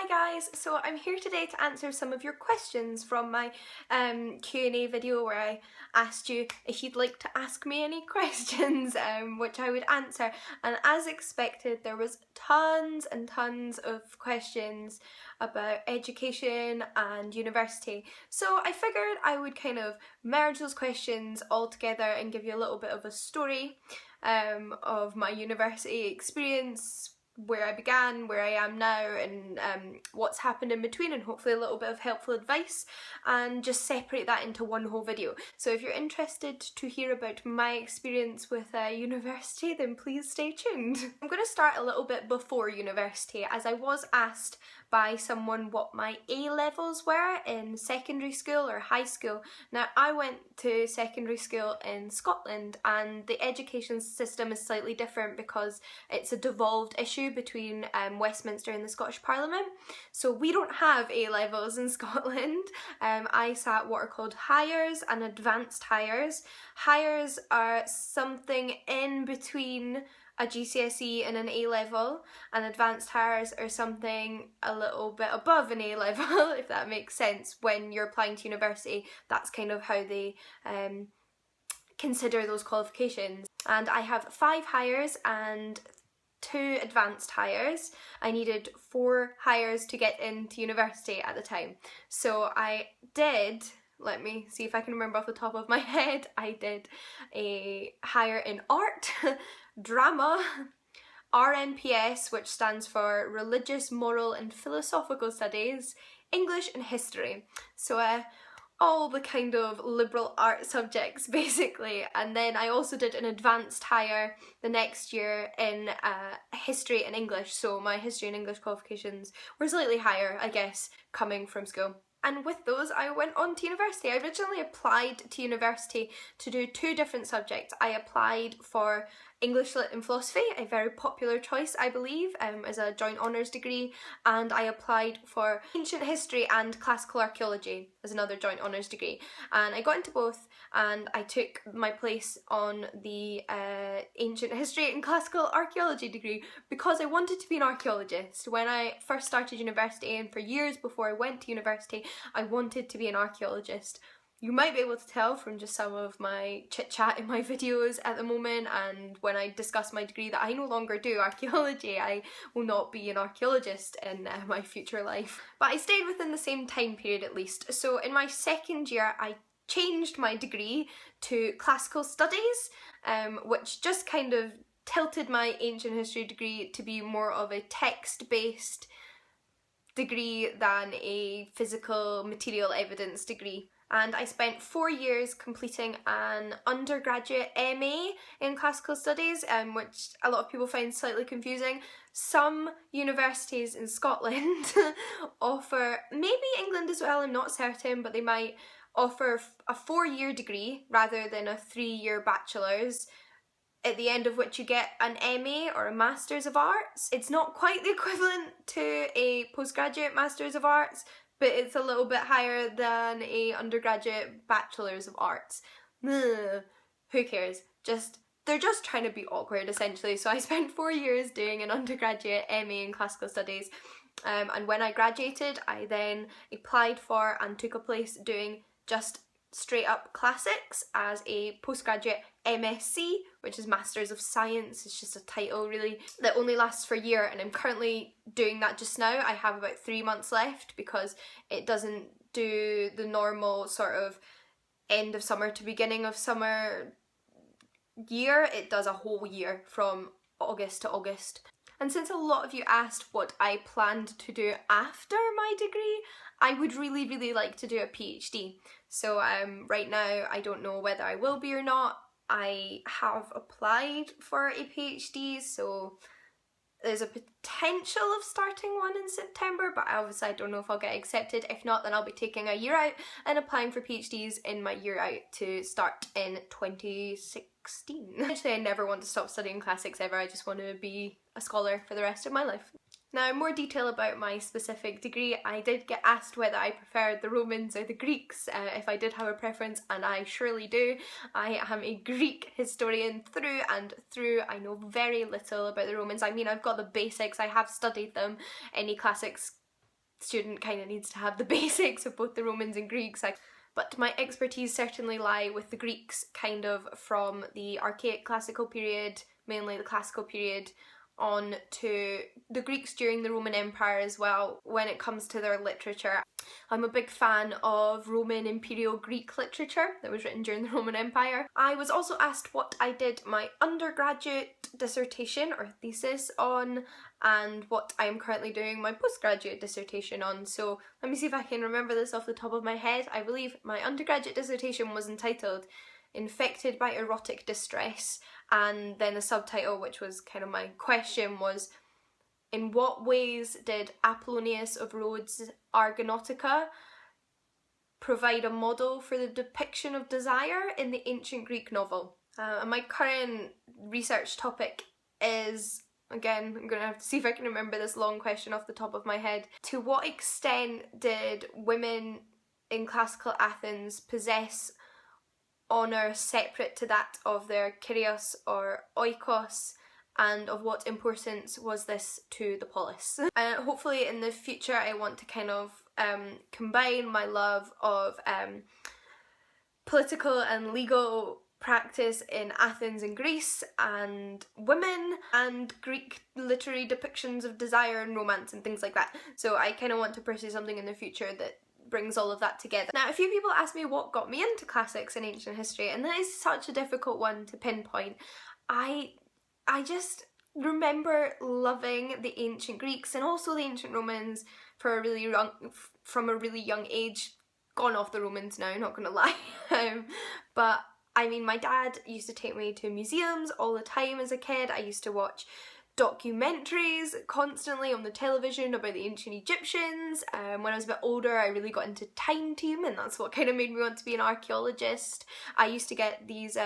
Hi guys, so I'm here today to answer some of your questions from my Q&A video where I asked you if you'd like to ask me any questions, which I would answer, and as expected there was tons and tons of questions about education and university, so I figured I would kind of merge those questions all together and give you a little bit of a story of my university experience, where I began, where I am now, and what's happened in between, and hopefully a little bit of helpful advice, and just separate that into one whole video. So if you're interested to hear about my experience with university, then please stay tuned. I'm going to start a little bit before university, as I was asked by someone what my A-levels were in secondary school or high school. Now, I went to secondary school in Scotland, and the education system is slightly different because it's a devolved issue between Westminster and the Scottish Parliament. So we don't have A-levels in Scotland. I sat what are called Highers and Advanced Highers. Highers are something in between a GCSE and an A-level, and Advanced Highers are something a little bit above an A-level, if that makes sense. When you're applying to university, that's kind of how they consider those qualifications. And I have 5 Highers and 2 Advanced Highers. I needed 4 Highers to get into university at the time. So I did, let me see if I can remember off the top of my head, I did a Higher in Art, Drama, RMPS, which stands for Religious, Moral and Philosophical Studies, English and History. So all the kind of liberal art subjects basically, and then I also did an advanced higher the next year in history and English, so my history and English qualifications were slightly higher, I guess, coming from school. And with those I went on to university. I originally applied to university to do 2 different subjects. I applied for English Lit and Philosophy, a very popular choice I believe, as a joint honours degree, and I applied for Ancient History and Classical Archaeology as another joint honours degree, and I got into both, and I took my place on the Ancient History and Classical Archaeology degree because I wanted to be an archaeologist. When I first started university, and for years before I went to university, I wanted to be an archaeologist. You might be able to tell from just some of my chit chat in my videos at the moment, and when I discuss my degree, that I no longer do archaeology. I will not be an archaeologist in my future life. But I stayed within the same time period at least. So in my second year I changed my degree to Classical Studies, which just kind of tilted my Ancient History degree to be more of a text-based degree than a physical material evidence degree. And I spent 4 years completing an undergraduate MA in Classical Studies, which a lot of people find slightly confusing. Some universities in Scotland offer, maybe England as well, I'm not certain, but they might offer a 4-year degree rather than a 3-year bachelor's, at the end of which you get an MA or a Masters of Arts. It's not quite the equivalent to a postgraduate Masters of Arts, but it's a little bit higher than a undergraduate Bachelor's of Arts. Who cares? They're just trying to be awkward essentially. So I spent 4 years doing an undergraduate MA in Classical Studies, and when I graduated I then applied for and took a place doing just straight up classics as a postgraduate MSc, which is Masters of Science. It's just a title really that only lasts for a year, and I'm currently doing that just now. I have about 3 months left because it doesn't do the normal sort of end of summer to beginning of summer year. It does a whole year from August to August. And since a lot of you asked what I planned to do after my degree, I would really like to do a PhD. So right now I don't know whether I will be or not. I have applied for a PhD, so there's a potential of starting one in September, but obviously I don't know if I'll get accepted. If not, then I'll be taking a year out and applying for PhDs in my year out to start in 2016. Actually, I never want to stop studying classics ever. I just want to be a scholar for the rest of my life. Now, more detail about my specific degree. I did get asked whether I preferred the Romans or the Greeks, if I did have a preference, and I surely do. I am a Greek historian through and through. I know very little about the Romans. I mean, I've got the basics, I have studied them. Any classics student kind of needs to have the basics of both the Romans and Greeks. But my expertise certainly lie with the Greeks, kind of from the archaic classical period, mainly the classical period, on to the Greeks during the Roman Empire as well when it comes to their literature. I'm a big fan of Roman Imperial Greek literature that was written during the Roman Empire. I was also asked what I did my undergraduate dissertation or thesis on and what I am currently doing my postgraduate dissertation on. So let me see if I can remember this off the top of my head. I believe my undergraduate dissertation was entitled Infected by Erotic Distress, and then the subtitle, which was kind of my question, was in what ways did Apollonius of Rhodes' Argonautica provide a model for the depiction of desire in the ancient Greek novel? And my current research topic is, again, I'm going to have to see if I can remember this long question off the top of my head. To what extent did women in classical Athens possess honour separate to that of their kyrios or oikos, and of what importance was this to the polis? Hopefully in the future I want to kind of combine my love of political and legal practice in Athens and Greece and women and Greek literary depictions of desire and romance and things like that. So I kind of want to pursue something in the future that brings all of that together. Now, a few people ask me what got me into classics and ancient history, and that is such a difficult one to pinpoint. I just remember loving the ancient Greeks and also the ancient Romans from a really young age. Gone off the Romans now, not gonna lie. But I mean, my dad used to take me to museums all the time as a kid. I used to watch documentaries constantly on the television about the ancient Egyptians. When I was a bit older, I really got into Time Team, and that's what kind of made me want to be an archaeologist. I used to get these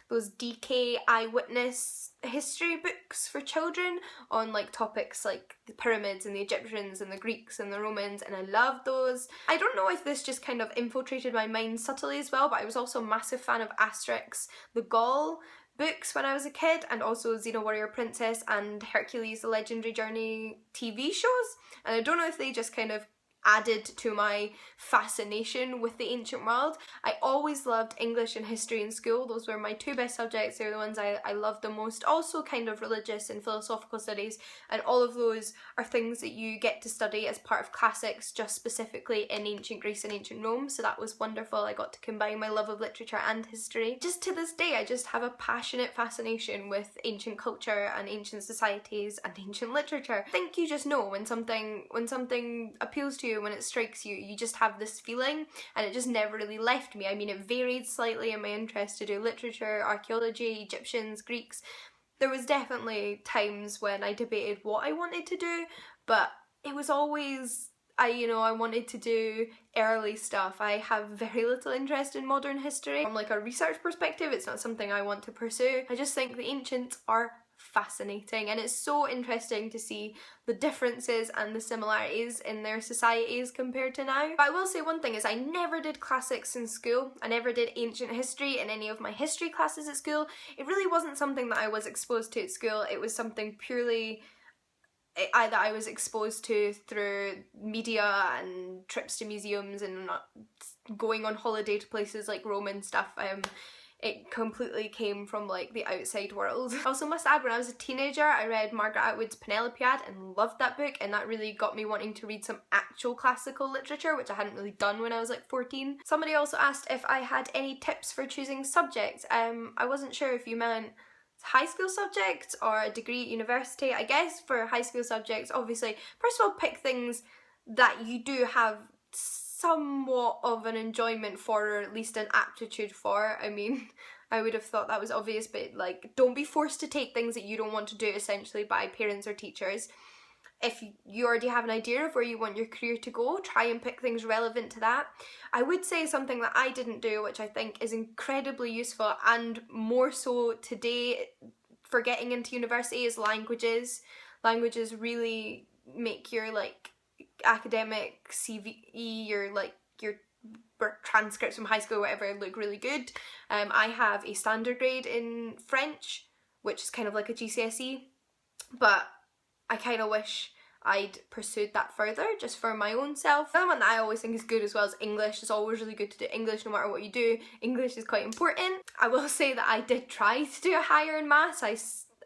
those DK eyewitness history books for children on like topics like the pyramids and the Egyptians and the Greeks and the Romans, and I loved those. I don't know if this just kind of infiltrated my mind subtly as well, but I was also a massive fan of Asterix the Gaul books when I was a kid, and also Xena Warrior Princess and Hercules the Legendary Journey TV shows. And I don't know if they just kind of added to my fascination with the ancient world. I always loved English and history in school. Those were my two best subjects. They were the ones I loved the most. Also kind of religious and philosophical studies, and all of those are things that you get to study as part of classics, just specifically in ancient Greece and ancient Rome. So that was wonderful. I got to combine my love of literature and history. Just to this day, I just have a passionate fascination with ancient culture and ancient societies and ancient literature. I think you just know when something appeals to you, when it strikes you, you just have this feeling, and it just never really left me. I mean, it varied slightly in my interest to do literature, archaeology, Egyptians, Greeks. There was definitely times when I debated what I wanted to do, but it was always, I wanted to do early stuff. I have very little interest in modern history. From like a research perspective, it's not something I want to pursue. I just think the ancients are fascinating, and it's so interesting to see the differences and the similarities in their societies compared to now. But I will say one thing is I never did classics in school. I never did ancient history in any of my history classes at school. It really wasn't something that I was exposed to at school. It was something purely that I was exposed to through media and trips to museums and going on holiday to places like Rome and stuff. It completely came from like the outside world. I also must add, when I was a teenager, I read Margaret Atwood's Penelopiad and loved that book, and that really got me wanting to read some actual classical literature, which I hadn't really done when I was like 14. Somebody also asked if I had any tips for choosing subjects. I wasn't sure if you meant high school subjects or a degree at university. I guess for high school subjects, obviously, first of all, pick things that you do have somewhat of an enjoyment for, or at least an aptitude for. I mean, I would have thought that was obvious, but like, don't be forced to take things that you don't want to do, essentially, by parents or teachers. If you already have an idea of where you want your career to go, try and pick things relevant to that. I would say something that I didn't do, which I think is incredibly useful, and more so today for getting into university, is languages. Languages really make your like academic CVE, your transcripts from high school or whatever, look really good. I have a standard grade in French, which is kind of like a GCSE, but I kind of wish I'd pursued that further just for my own self. Another one that I always think is good as well is English. It's always really good to do English no matter what you do. English is quite important. I will say that I did try to do a higher in maths.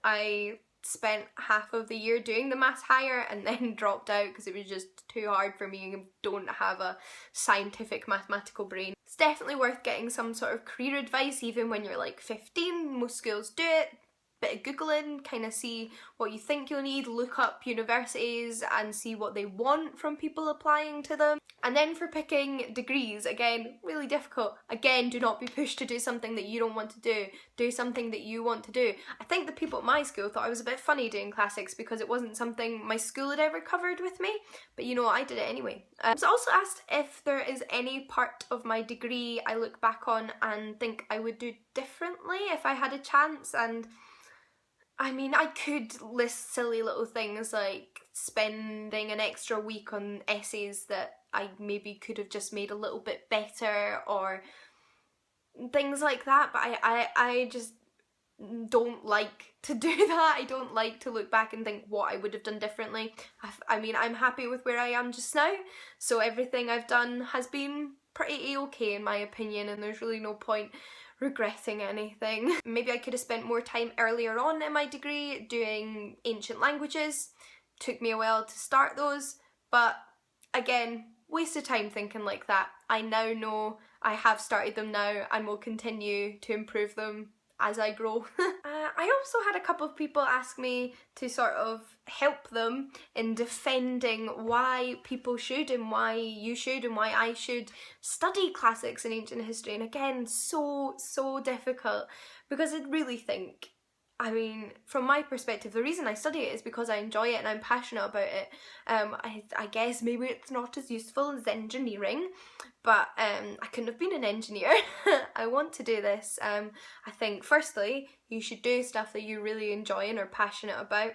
I spent half of the year doing the maths higher and then dropped out because it was just too hard for me and don't have a scientific mathematical brain. It's definitely worth getting some sort of career advice even when you're like 15. Most schools do it. Bit of googling, kind of see what you think you'll need, look up universities and see what they want from people applying to them. And then for picking degrees, again, really difficult. Again, do not be pushed to do something that you don't want to do. Do something that you want to do. I think the people at my school thought I was a bit funny doing classics because it wasn't something my school had ever covered with me, but you know, I did it anyway. I was also asked if there is any part of my degree I look back on and think I would do differently if I had a chance, and I mean, I could list silly little things like spending an extra week on essays that I maybe could have just made a little bit better or things like that, but I just don't like to do that. I don't like to look back and think what I would have done differently. I mean, I'm happy with where I am just now, so everything I've done has been pretty okay in my opinion, and there's really no point regretting anything. Maybe I could have spent more time earlier on in my degree doing ancient languages. Took me a while to start those, but again, waste of time thinking like that. I now know I have started them now and will continue to improve them as I grow. I also had a couple of people ask me to sort of help them in defending why people should and why you should and why I should study classics and ancient history, and again, so difficult because I really think, I mean, from my perspective, the reason I study it is because I enjoy it and I'm passionate about it. I guess maybe it's not as useful as engineering, but I couldn't have been an engineer. I want to do this. I think firstly, you should do stuff that you really enjoy and are passionate about.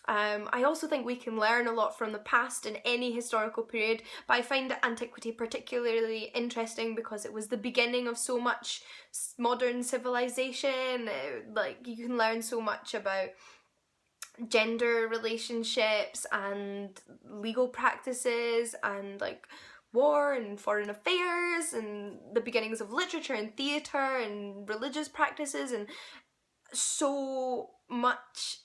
I also think we can learn a lot from the past in any historical period, but I find antiquity particularly interesting because it was the beginning of so much modern civilization. Like, you can learn so much about gender relationships and legal practices and like war and foreign affairs and the beginnings of literature and theatre and religious practices, and so much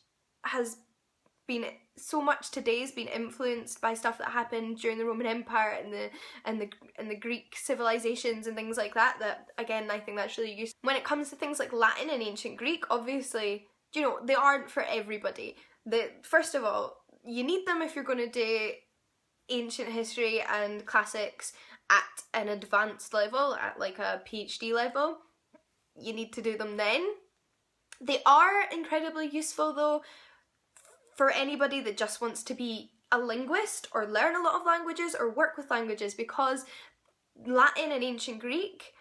today's been influenced by stuff that happened during the Roman Empire and the Greek civilizations and things like that, that again, I think that's really useful. When it comes to things like Latin and ancient Greek, obviously, you know, they aren't for everybody. First of all, you need them if you're going to do ancient history and classics at an advanced level, at like a PhD level. You need to do them then. They are incredibly useful though for anybody that just wants to be a linguist or learn a lot of languages or work with languages, because Latin and ancient Greek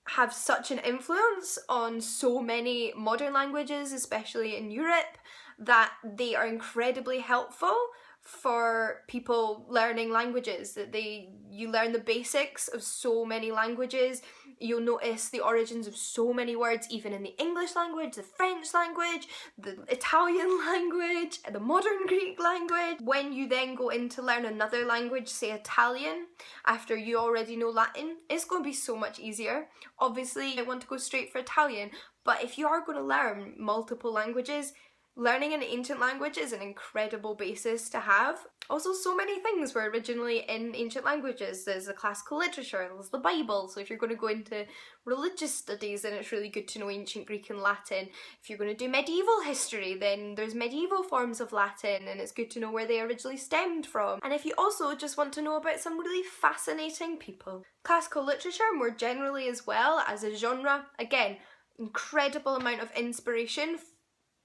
have such an influence on so many modern languages, especially in Europe, that they are incredibly helpful for people learning languages. That you learn the basics of so many languages. You'll notice the origins of so many words, even in the English language, the French language, the Italian language, the modern Greek language. When you then go in to learn another language, say Italian, after you already know Latin, it's going to be so much easier. Obviously, I want to go straight for Italian, but if you are going to learn multiple languages, learning an ancient language is an incredible basis to have. Also, so many things were originally in ancient languages. There's the classical literature, there's the Bible, so if you're going to go into religious studies, then it's really good to know ancient Greek and Latin. If you're going to do medieval history, then there's medieval forms of Latin, and it's good to know where they originally stemmed from. And if you also just want to know about some really fascinating people. Classical literature, more generally as well, as a genre, again, incredible amount of inspiration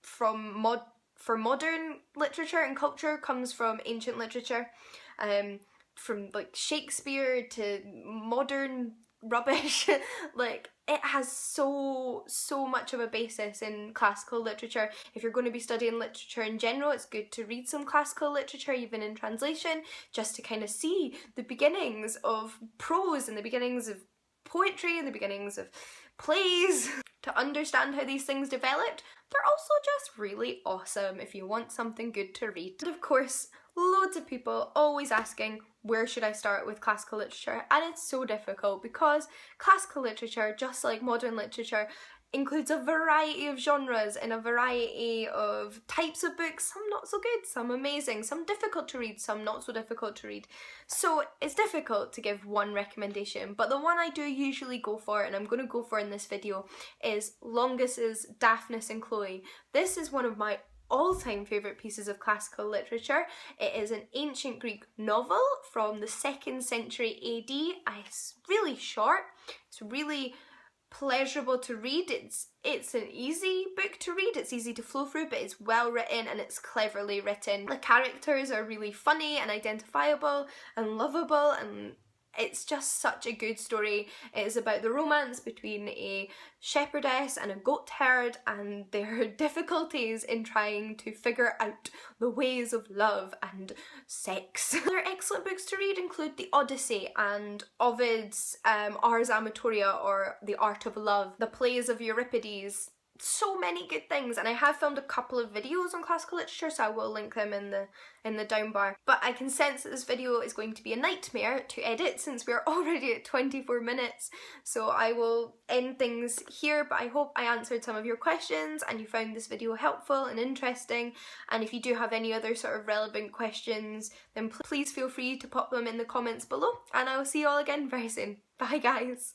for modern literature and culture comes from ancient literature, from like Shakespeare to modern rubbish. Like, it has so much of a basis in classical literature. If you're going to be studying literature in general, it's good to read some classical literature, even in translation, just to kind of see the beginnings of prose and the beginnings of poetry and the beginnings of plays. To understand how these things developed, they're also just really awesome if you want something good to read. And of course, loads of people always asking, where should I start with classical literature? And it's so difficult because classical literature, just like modern literature, includes a variety of genres and a variety of types of books, some not so good, some amazing, some difficult to read, some not so difficult to read. So it's difficult to give one recommendation, but the one I do usually go for, and I'm going to go for in this video, is Longus's Daphnis and Chloe. This is one of my all-time favourite pieces of classical literature. It is an ancient Greek novel from the 2nd century AD. It's really short, it's really pleasurable to read. It's an easy book to read, it's easy to flow through, but it's well written and it's cleverly written. The characters are really funny and identifiable and lovable, and it's just such a good story. It is about the romance between a shepherdess and a goat herd and their difficulties in trying to figure out the ways of love and sex. Other excellent books to read include The Odyssey and Ovid's Ars Amatoria, or The Art of Love, the plays of Euripides. So many good things, and I have filmed a couple of videos on classical literature, so I will link them in the down bar. But I can sense that this video is going to be a nightmare to edit since we're already at 24 minutes, so I will end things here. But I hope I answered some of your questions and you found this video helpful and interesting, and if you do have any other sort of relevant questions, then please feel free to pop them in the comments below, and I will see you all again very soon. Bye guys!